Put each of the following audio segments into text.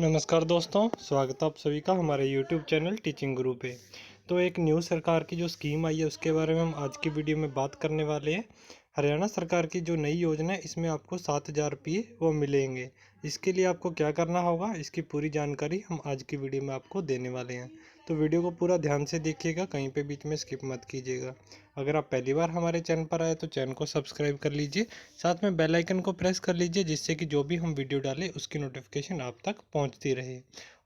नमस्कार दोस्तों, स्वागत है आप सभी का हमारे YouTube चैनल टीचिंग गुरु पे। तो एक न्यू सरकार की जो स्कीम आई है उसके बारे में हम आज की वीडियो में बात करने वाले हैं। हरियाणा सरकार की जो नई योजना है इसमें आपको 7,000 रुपये वो मिलेंगे। इसके लिए आपको क्या करना होगा, इसकी पूरी जानकारी हम आज की वीडियो में आपको देने वाले हैं। तो वीडियो को पूरा ध्यान से देखिएगा, कहीं पे बीच में स्किप मत कीजिएगा। अगर आप पहली बार हमारे चैनल पर आए तो चैनल को सब्सक्राइब कर लीजिए, साथ में बेल आइकन को प्रेस कर लीजिए, जिससे कि जो भी हम वीडियो डालें उसकी नोटिफिकेशन आप तक पहुंचती रहे।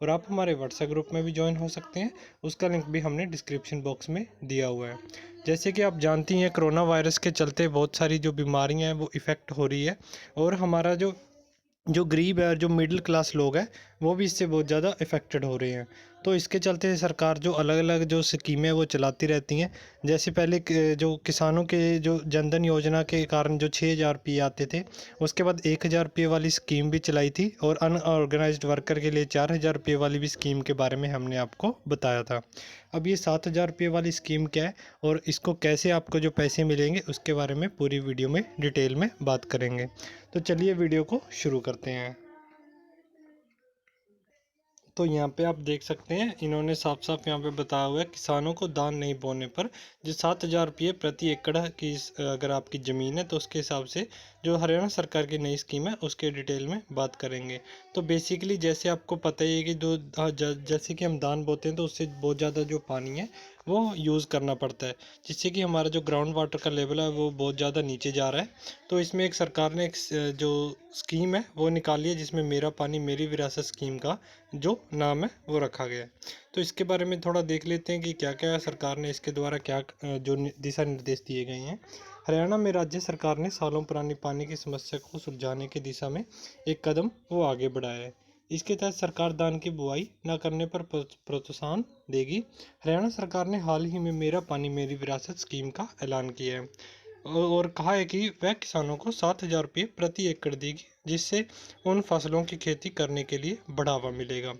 और आप हमारे व्हाट्सएप ग्रुप में भी ज्वाइन हो सकते हैं, उसका लिंक भी हमने डिस्क्रिप्शन बॉक्स में दिया हुआ है। जैसे कि आप जानती हैं, कोरोना वायरस के चलते बहुत सारी जो बीमारियां हैं वो इफ़ेक्ट हो रही है, और हमारा जो जो गरीब है और जो मिडिल क्लास लोग हैं वो भी इससे बहुत ज़्यादा इफ़ेक्टेड हो रहे हैं। तो इसके चलते सरकार जो अलग अलग जो स्कीमें वो चलाती रहती हैं। जैसे पहले जो किसानों के जो जनधन योजना के कारण जो 6,000 रुपये आते थे, उसके बाद 1,000 रुपये वाली स्कीम भी चलाई थी, और अनऑर्गेनाइज्ड वर्कर के लिए 4,000 रुपये वाली भी स्कीम के बारे में हमने आपको बताया था। अब ये 7,000 रुपये वाली स्कीम क्या है और इसको कैसे आपको जो पैसे मिलेंगे उसके बारे में पूरी वीडियो में डिटेल में बात करेंगे। तो चलिए वीडियो को शुरू करते हैं। तो यहाँ पे आप देख सकते हैं, इन्होंने साफ साफ यहाँ पे बताया हुआ है, किसानों को दान नहीं बोने पर जो 7,000 रुपये प्रति एकड़ की अगर आपकी ज़मीन है तो उसके हिसाब से जो हरियाणा सरकार की नई स्कीम है उसके डिटेल में बात करेंगे। तो बेसिकली जैसे आपको पता ही है कि जैसे कि हम दान बोते हैं तो उससे बहुत ज़्यादा जो पानी है वो यूज़ करना पड़ता है, जिससे कि हमारा जो ग्राउंड वाटर का लेवल है वो बहुत ज़्यादा नीचे जा रहा है। तो इसमें एक सरकार ने एक जो स्कीम है वो निकाली है, जिसमें मेरा पानी मेरी विरासत स्कीम का जो नाम है वो रखा गया है। तो इसके बारे में थोड़ा देख लेते हैं कि क्या क्या सरकार ने इसके द्वारा क्या जो दिशा निर्देश दिए गए हैं। हरियाणा में राज्य सरकार ने सालों पुरानी पानी की समस्या को सुलझाने की दिशा में एक कदम वो आगे बढ़ाया है। इसके तहत सरकार दान की बुआई न करने पर प्रोत्साहन देगी। हरियाणा सरकार ने हाल ही में मेरा पानी मेरी विरासत स्कीम का ऐलान किया है, और कहा है कि वह किसानों को 7,000 रुपये प्रति एकड़ देगी, जिससे उन फसलों की खेती करने के लिए बढ़ावा मिलेगा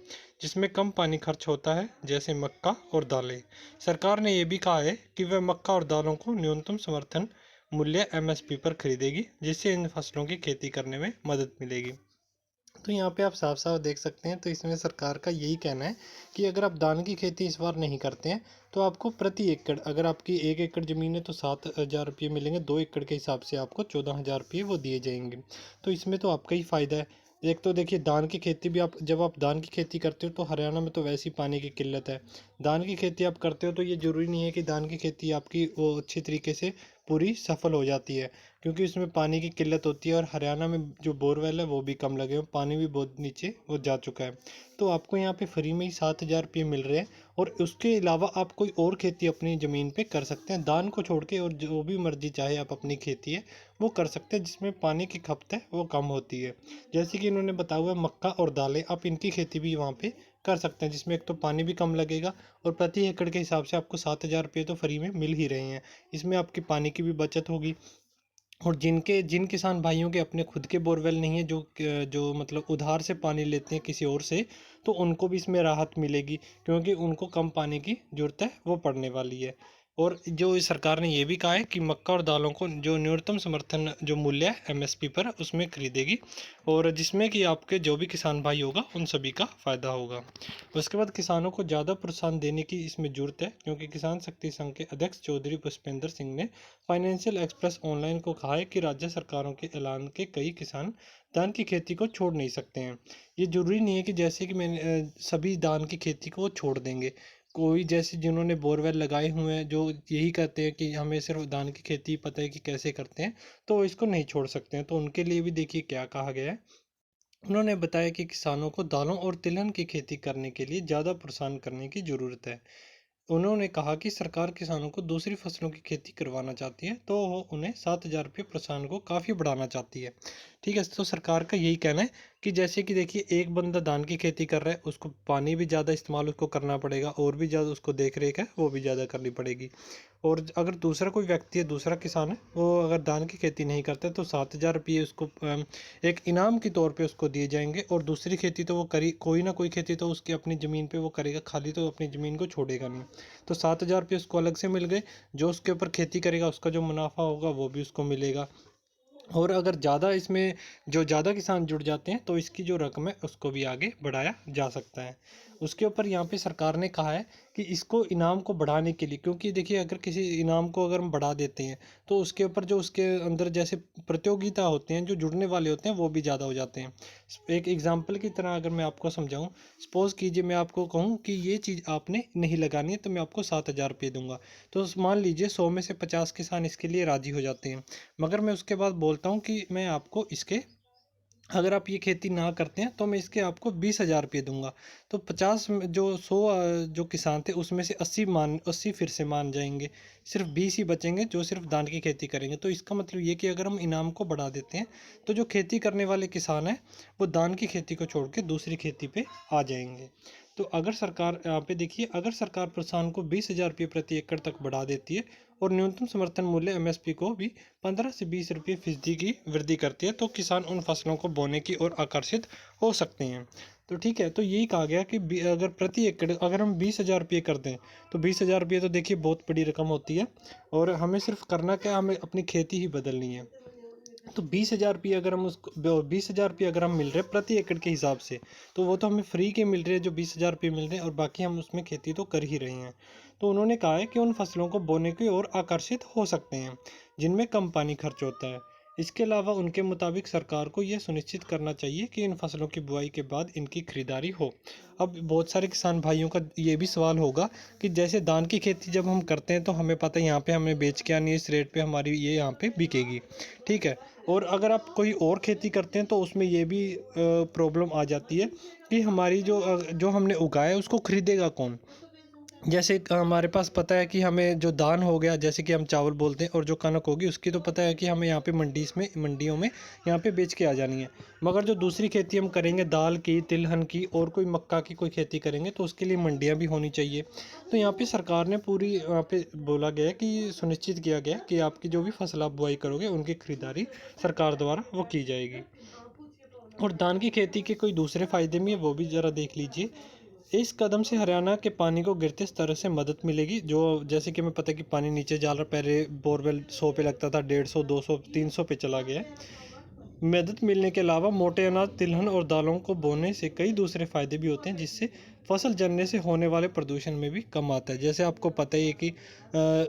जिसमें कम पानी खर्च होता है, जैसे मक्का और दालें। सरकार ने यह भी कहा है कि वह मक्का और दालों को न्यूनतम समर्थन मूल्य MSP पर खरीदेगी, जिससे इन फसलों की खेती करने में मदद मिलेगी। तो यहाँ पे आप साफ साफ देख सकते हैं, तो इसमें सरकार का यही कहना है कि अगर आप धान की खेती इस बार नहीं करते हैं तो आपको प्रति एकड़, अगर आपकी 1 एकड़ ज़मीन है तो 7,000 रुपये मिलेंगे, 2 एकड़ के हिसाब से आपको 14,000 रुपये वो दिए जाएंगे। तो इसमें तो आपका ही फ़ायदा है। एक तो देखिए, धान की खेती भी आप जब आप धान की खेती करते हो तो हरियाणा में तो वैसी पानी की किल्लत है। धान की खेती आप करते हो तो ये ज़रूरी नहीं है कि धान की खेती आपकी वो अच्छी तरीके से पूरी सफल हो जाती है, क्योंकि इसमें पानी की किल्लत होती है, और हरियाणा में जो बोरवेल है वो भी कम लगे हुए, पानी भी बहुत नीचे वो जा चुका है। तो आपको यहाँ पे फ्री में ही 7,000 रुपये मिल रहे हैं, और उसके अलावा आप कोई और खेती अपनी ज़मीन पे कर सकते हैं दान को छोड़ के, और जो भी मर्जी चाहे आप अपनी खेती है वो कर सकते हैं, जिसमें पानी की खपत है वो कम होती है। जैसे कि इन्होंने बताया हुआ है, मक्का और दालें, आप इनकी खेती भी वहाँ पे कर सकते हैं, जिसमें एक तो पानी भी कम लगेगा, और प्रति एकड़ के हिसाब से आपको 7,000 रुपये तो फ्री में मिल ही रहे हैं। इसमें आपकी पानी की भी बचत होगी। और जिन किसान भाइयों के अपने खुद के बोरवेल नहीं है, जो मतलब उधार से पानी लेते हैं किसी और से, तो उनको भी इसमें राहत मिलेगी, क्योंकि उनको कम पानी की ज़रूरत है वो पड़ने वाली है। और जो इस सरकार ने ये भी कहा है कि मक्का और दालों को जो न्यूनतम समर्थन जो मूल्य है MSP पर उसमें खरीदेगी, और जिसमें कि आपके जो भी किसान भाई होगा उन सभी का फ़ायदा होगा। उसके बाद किसानों को ज़्यादा प्रोत्साहन देने की इसमें ज़रूरत है, क्योंकि किसान शक्ति संघ के अध्यक्ष चौधरी पुष्पेंद्र सिंह ने फाइनेंशियल एक्सप्रेस ऑनलाइन को कहा है कि राज्य सरकारों के ऐलान के कई किसान धान की खेती को छोड़ नहीं सकते हैं। ये जरूरी नहीं है कि जैसे कि मैंने सभी धान की खेती को वो छोड़ देंगे। कोई जैसे जिन्होंने बोरवेल लगाए हुए हैं, जो यही कहते हैं कि हमें सिर्फ धान की खेती पता है कि कैसे करते हैं, तो इसको नहीं छोड़ सकते हैं। तो उनके लिए भी देखिए क्या कहा गया है। उन्होंने बताया कि किसानों को दालों और तिलहन की खेती करने के लिए ज़्यादा प्रोत्साहन करने की ज़रूरत है। उन्होंने कहा कि सरकार किसानों को दूसरी फसलों की खेती करवाना चाहती है, तो वो उन्हें 7,000 रुपये प्रोत्साहन को काफ़ी बढ़ाना चाहती है। ठीक है, तो सरकार का यही कहना है कि जैसे कि देखिए, एक बंदा धान की खेती कर रहा है, उसको पानी भी ज़्यादा इस्तेमाल उसको करना पड़ेगा, और भी ज़्यादा उसको देख रेख है वो भी ज़्यादा करनी पड़ेगी। और अगर दूसरा कोई व्यक्ति है, दूसरा किसान है, वो अगर धान की खेती नहीं करता है तो 7,000 रुपये उसको एक इनाम के तौर पे उसको दिए जाएंगे। और दूसरी खेती तो वो करी, कोई ना कोई खेती तो उसकी अपनी ज़मीन पे वो करेगा, खाली तो अपनी ज़मीन को छोड़ेगा नहीं। तो 7,000 रुपये उसको अलग से मिल गए। जो उसके ऊपर खेती करेगा उसका जो मुनाफा होगा वो भी उसको मिलेगा। और अगर ज़्यादा इसमें जो ज़्यादा किसान जुड़ जाते हैं तो इसकी जो रकम है उसको भी आगे बढ़ाया जा सकता है। उसके ऊपर यहाँ पे सरकार ने कहा है कि इसको इनाम को बढ़ाने के लिए, क्योंकि देखिए अगर किसी इनाम को अगर हम बढ़ा देते हैं तो उसके ऊपर जो उसके अंदर जैसे प्रतियोगिता होते हैं, जो जुड़ने वाले होते हैं वो भी ज़्यादा हो जाते हैं। एक एग्जाम्पल की तरह अगर मैं आपको समझाऊँ, सपोज़ कीजिए मैं आपको कहूँ कि ये चीज़ आपने नहीं लगानी है तो मैं आपको 7,000 रुपये दूंगा। तो मान लीजिए 100 में से 50 किसान इसके लिए राज़ी हो जाते हैं, मगर मैं उसके बाद बोलता हूँ कि मैं आपको इसके, अगर आप ये खेती ना करते हैं तो मैं इसके आपको 20,000 रुपये दूंगा। तो 50 जो 100 जो किसान थे उसमें से 80 फिर से मान जाएंगे, सिर्फ 20 ही बचेंगे जो सिर्फ धान की खेती करेंगे। तो इसका मतलब ये कि अगर हम इनाम को बढ़ा देते हैं तो जो खेती करने वाले किसान हैं वो धान की खेती को छोड़ के दूसरी खेती पे आ जाएंगे। तो अगर सरकार यहाँ पे देखिए, अगर सरकार किसान को 20,000 रुपये प्रति एकड़ तक बढ़ा देती है और न्यूनतम समर्थन मूल्य एमएसपी को भी 15 से 20 रुपये फीसदी की वृद्धि करती है, तो किसान उन फसलों को बोने की ओर आकर्षित हो सकते हैं। तो ठीक है, तो यही कहा गया कि अगर प्रति एकड़ अगर हम 20,000 रुपये कर दें तो 20,000 रुपये तो देखिए बहुत बड़ी रकम होती है। और हमें सिर्फ करना क्या, हमें अपनी खेती ही बदलनी है। तो 20,000 रुपये अगर हम उसको 20,000 रुपये अगर हम मिल रहे हैं प्रति एकड़ के हिसाब से, तो वो तो हमें फ्री के मिल रहे हैं जो 20,000 रुपये मिल रहे हैं, और बाकी हम उसमें खेती तो कर ही रहे हैं। तो उन्होंने कहा है कि उन फसलों को बोने की ओर आकर्षित हो सकते हैं जिनमें कम पानी खर्च होता है। इसके अलावा उनके मुताबिक सरकार को यह सुनिश्चित करना चाहिए कि इन फसलों की बुआई के बाद इनकी खरीदारी हो। अब बहुत सारे किसान भाइयों का ये भी सवाल होगा कि जैसे धान की खेती जब हम करते हैं तो हमें पता है यहाँ पे हमें बेच के आनी है, इस रेट पे हमारी ये यहाँ पे बिकेगी, ठीक है। और अगर आप कोई और खेती करते हैं तो उसमें ये भी प्रॉब्लम आ जाती है कि हमारी जो हमने उगाया है उसको खरीदेगा कौन। जैसे हमारे पास पता है कि हमें जो धान हो गया, जैसे कि हम चावल बोलते हैं, और जो कनक होगी उसकी तो पता है कि हमें यहाँ पे मंडियों में यहाँ पे बेच के आ जानी है। मगर जो दूसरी खेती हम करेंगे दाल की, तिलहन की और कोई मक्का की कोई खेती करेंगे तो उसके लिए मंडियाँ भी होनी चाहिए। तो यहाँ पे सरकार ने पूरी यहाँ पे बोला गया है कि सुनिश्चित किया गया है कि आपकी जो भी फसल आप बुआई करोगे उनकी खरीदारी सरकार द्वारा वो की जाएगी। और धान की खेती के कोई दूसरे फायदे भी है, वो भी ज़रा देख लीजिए। इस कदम से हरियाणा के पानी को गिरते स्तर से मदद मिलेगी। जो जैसे कि हमें पता है कि पानी नीचे जा रहा, पहले बोरवेल 100 पे लगता था, 150, 200, 300 पे चला गया है। मदद मिलने के अलावा मोटे अनाज, तिलहन और दालों को बोने से कई दूसरे फायदे भी होते हैं, जिससे फसल जलने से होने वाले प्रदूषण में भी कम आता है। जैसे आपको पता ही है कि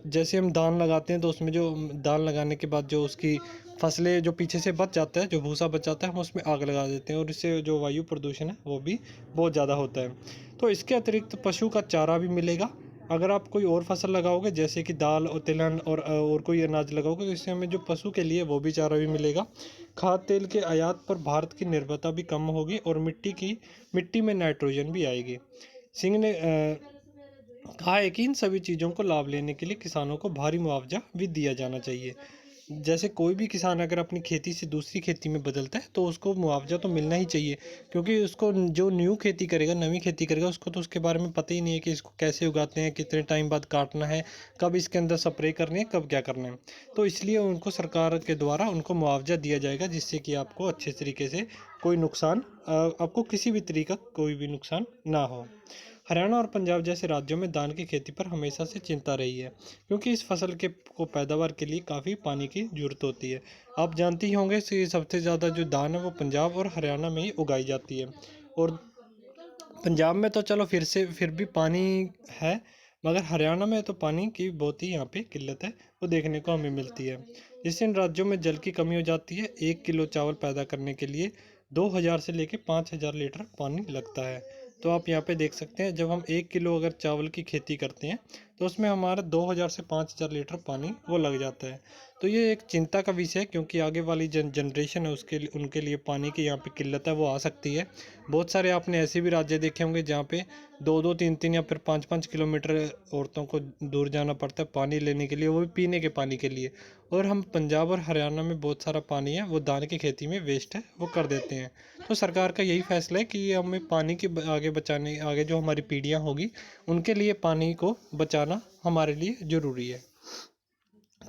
जैसे हम धान लगाते हैं तो उसमें जो धान लगाने के बाद जो उसकी फसलें जो पीछे से बच जाता है, जो भूसा बच जाता है, हम उसमें आग लगा देते हैं और इससे जो वायु प्रदूषण है वो भी बहुत ज़्यादा होता है। तो इसके अतिरिक्त पशु का चारा भी मिलेगा। अगर आप कोई और फसल लगाओगे जैसे कि दाल और तिलहन और कोई अनाज लगाओगे तो इससे हमें जो पशु के लिए वो भी चारा भी मिलेगा। खाद्य तेल के आयात पर भारत की निर्भरता भी कम होगी और मिट्टी में नाइट्रोजन भी आएगी। सिंह ने कहा है कि इन सभी चीज़ों को लाभ लेने के लिए किसानों को भारी मुआवजा भी दिया जाना चाहिए। जैसे कोई भी किसान अगर अपनी खेती से दूसरी खेती में बदलता है तो उसको मुआवजा तो मिलना ही चाहिए, क्योंकि उसको जो न्यू खेती करेगा, नवी खेती करेगा, उसको तो उसके बारे में पता ही नहीं है कि इसको कैसे उगाते हैं, कितने टाइम बाद काटना है, कब इसके अंदर स्प्रे करनी है, कब क्या करना है। तो इसलिए उनको सरकार के द्वारा उनको मुआवजा दिया जाएगा, जिससे कि आपको अच्छे तरीके से कोई नुकसान आपको किसी भी तरीका कोई भी नुकसान ना हो। हरियाणा और पंजाब जैसे राज्यों में धान की खेती पर हमेशा से चिंता रही है, क्योंकि इस फसल के को पैदावार के लिए काफ़ी पानी की जरूरत होती है। आप जानते ही होंगे कि सबसे ज़्यादा जो धान है वो पंजाब और हरियाणा में ही उगाई जाती है। और पंजाब में तो चलो फिर भी पानी है, मगर हरियाणा में तो पानी की बहुत ही यहाँ पे किल्लत है, वो देखने को हमें मिलती है। जिससे इन राज्यों में जल की कमी हो जाती है। 1 किलो चावल पैदा करने के लिए 2,000 से लेकर 5,000 लीटर पानी लगता है। तो आप यहाँ पे देख सकते हैं, जब हम 1 किलो अगर चावल की खेती करते हैं तो उसमें हमारा 2,000 से 5,000 लीटर पानी वो लग जाता है। तो ये एक चिंता का विषय है, क्योंकि आगे वाली जनरेशन है उसके लिए, उनके लिए पानी की यहाँ पे किल्लत है वो आ सकती है। बहुत सारे आपने ऐसे भी राज्य देखे होंगे जहाँ पे 2-2, 3-3 या फिर 5-5 किलोमीटर औरतों को दूर जाना पड़ता है पानी लेने के लिए, वो भी पीने के पानी के लिए। और हम पंजाब और हरियाणा में बहुत सारा पानी है वो धान की खेती में वेस्ट है वो कर देते हैं। तो सरकार का यही फैसला है कि हमें पानी की आगे बचाने, आगे जो हमारी पीढ़ियाँ होगी उनके लिए पानी को बचाना हमारे लिए ज़रूरी है।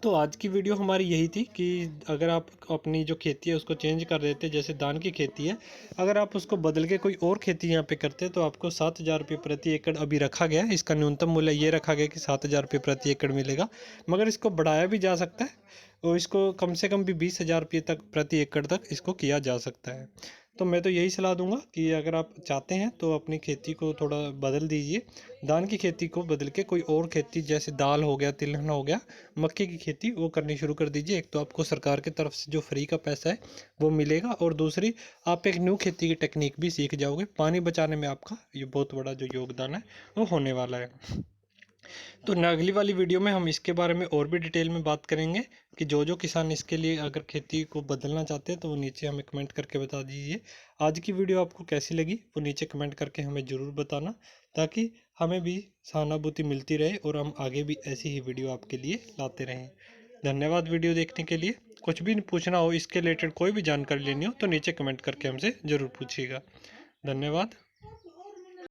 तो आज की वीडियो हमारी यही थी कि अगर आप अपनी जो खेती है उसको चेंज कर देते, जैसे धान की खेती है, अगर आप उसको बदल के कोई और खेती यहाँ पे करते तो आपको 7,000 रुपये प्रति एकड़ अभी रखा गया है। इसका न्यूनतम मूल्य ये रखा गया कि 7,000 रुपये प्रति एकड़ मिलेगा, मगर इसको बढ़ाया भी जा सकता है और इसको कम से कम भी 20,000 रुपये तक प्रति एकड़ तक इसको किया जा सकता है। तो मैं तो यही सलाह दूंगा कि अगर आप चाहते हैं तो अपनी खेती को थोड़ा बदल दीजिए, धान की खेती को बदल के कोई और खेती जैसे दाल हो गया, तिलहन हो गया, मक्के की खेती वो करनी शुरू कर दीजिए। एक तो आपको सरकार की तरफ से जो फ्री का पैसा है वो मिलेगा, और दूसरी आप एक न्यू खेती की टेक्निक भी सीख जाओगे। पानी बचाने में आपका ये बहुत बड़ा जो योगदान है वो होने वाला है। तो अगली वाली वीडियो में हम इसके बारे में और भी डिटेल में बात करेंगे कि जो जो किसान इसके लिए अगर खेती को बदलना चाहते हैं तो वो नीचे हमें कमेंट करके बता दीजिए। आज की वीडियो आपको कैसी लगी वो नीचे कमेंट करके हमें ज़रूर बताना, ताकि हमें भी सहानुभूति मिलती रहे और हम आगे भी ऐसी ही वीडियो आपके लिए लाते रहें। धन्यवाद वीडियो देखने के लिए। कुछ भी पूछना हो, इसके रिलेटेड कोई भी जानकारी लेनी हो तो नीचे कमेंट करके हमसे ज़रूर पूछिएगा। धन्यवाद।